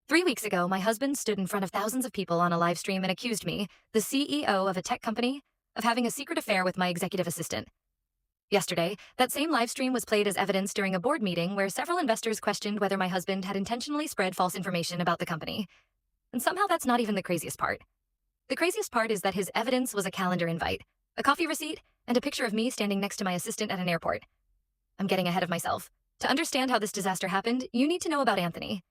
3 weeks ago, my husband stood in front of thousands of people on a live stream and accused me, the CEO of a tech company, of having a secret affair with my executive assistant. Yesterday, that same live stream was played as evidence during a board meeting where several investors questioned whether my husband had intentionally spread false information about the company. And somehow that's not even the craziest part. The craziest part is that his evidence was a calendar invite, a coffee receipt, and a picture of me standing next to my assistant at an airport. I'm getting ahead of myself. To understand how this disaster happened, you need to know about Anthony.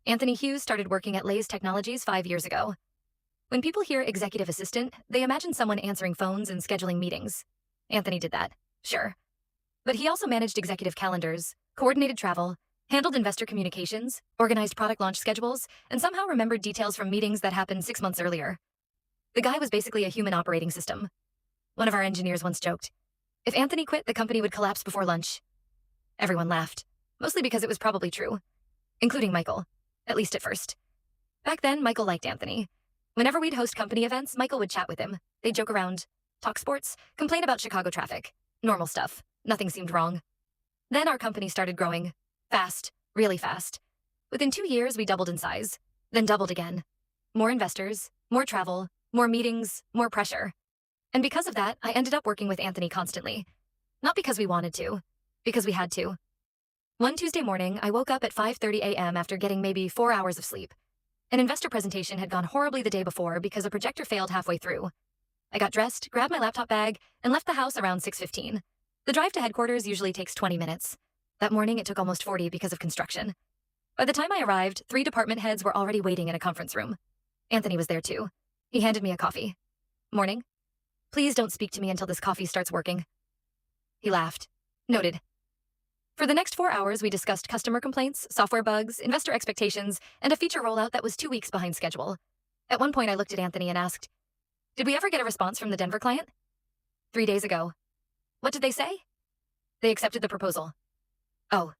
Anthony Hughes started working at Lays Technologies 5 years ago. When people hear executive assistant, they imagine someone answering phones and scheduling meetings. Anthony did that, sure. But he also managed executive calendars, coordinated travel, handled investor communications, organized product launch schedules, and somehow remembered details from meetings that happened 6 months earlier. The guy was basically a human operating system. One of our engineers once joked, if Anthony quit, the company would collapse before lunch. Everyone laughed, mostly because it was probably true, including Michael, at least at first. Back then, Michael liked Anthony. Whenever we'd host company events, Michael would chat with him. They'd joke around, talk sports, complain about Chicago traffic. Normal stuff. Nothing seemed wrong. Then our company started growing. Fast, really fast. Within 2 years, we doubled in size, then doubled again. More investors, more travel, more meetings, more pressure. And because of that, I ended up working with Anthony constantly. Not because we wanted to, because we had to. One Tuesday morning, I woke up at 5:30 a.m. after getting maybe 4 hours of sleep. An investor presentation had gone horribly the day before because a projector failed halfway through. I got dressed, grabbed my laptop bag, and left the house around 6:15. The drive to headquarters usually takes 20 minutes. That morning, it took almost 40 because of construction. By the time I arrived, 3 department heads were already waiting in a conference room. Anthony was there too. He handed me a coffee. Morning. Please don't speak to me until this coffee starts working. He laughed. Noted. For the next 4 hours, we discussed customer complaints, software bugs, investor expectations, and a feature rollout that was 2 weeks behind schedule. At one point, I looked at Anthony and asked, did we ever get a response from the Denver client? 3 days ago. What did they say? They accepted the proposal. Oh.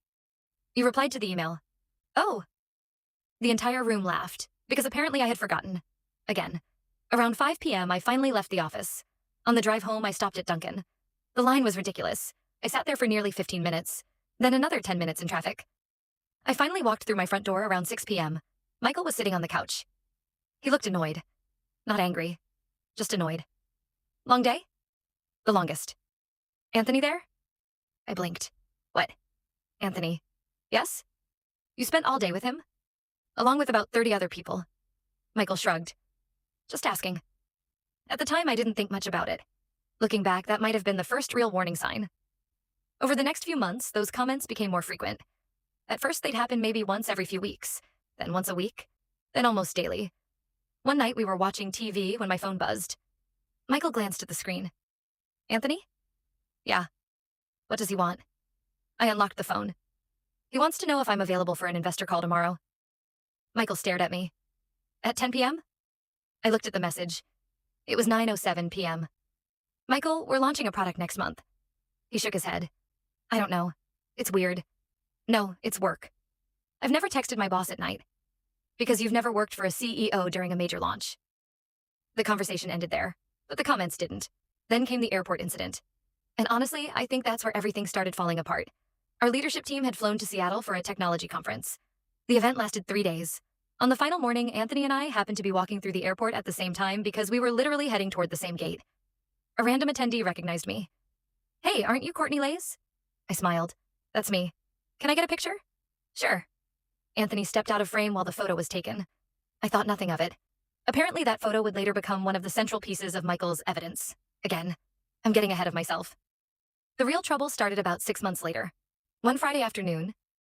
You replied to the email. Oh. The entire room laughed, because apparently I had forgotten. Again. Around 5 p.m., I finally left the office. On the drive home, I stopped at Dunkin'. The line was ridiculous. I sat there for nearly 15 minutes. Then another 10 minutes in traffic. I finally walked through my front door around 6 p.m. Michael was sitting on the couch. He looked annoyed. Not angry. Just annoyed. Long day? The longest. Anthony there? I blinked. What? Anthony. Yes? You spent all day with him? Along with about 30 other people. Michael shrugged. Just asking. At the time, I didn't think much about it. Looking back, that might have been the first real warning sign. Over the next few months, those comments became more frequent. At first, they'd happen maybe once every few weeks, then once a week, then almost daily. One night, we were watching TV when my phone buzzed. Michael glanced at the screen. Anthony? Yeah. What does he want? I unlocked the phone. He wants to know if I'm available for an investor call tomorrow. Michael stared at me. At 10 p.m.? I looked at the message. It was 9:07 p.m. Michael, we're launching a product next month. He shook his head. I don't know. It's weird. No, it's work. I've never texted my boss at night. Because you've never worked for a CEO during a major launch. The conversation ended there, but the comments didn't. Then came the airport incident. And honestly, I think that's where everything started falling apart. Our leadership team had flown to Seattle for a technology conference. The event lasted 3 days. On the final morning, Anthony and I happened to be walking through the airport at the same time because we were literally heading toward the same gate. A random attendee recognized me. Hey, aren't you Courtney Lays? I smiled. That's me. Can I get a picture? Sure. Anthony stepped out of frame while the photo was taken. I thought nothing of it. Apparently that photo would later become one of the central pieces of Michael's evidence. Again, I'm getting ahead of myself. The real trouble started about 6 months later. One Friday afternoon,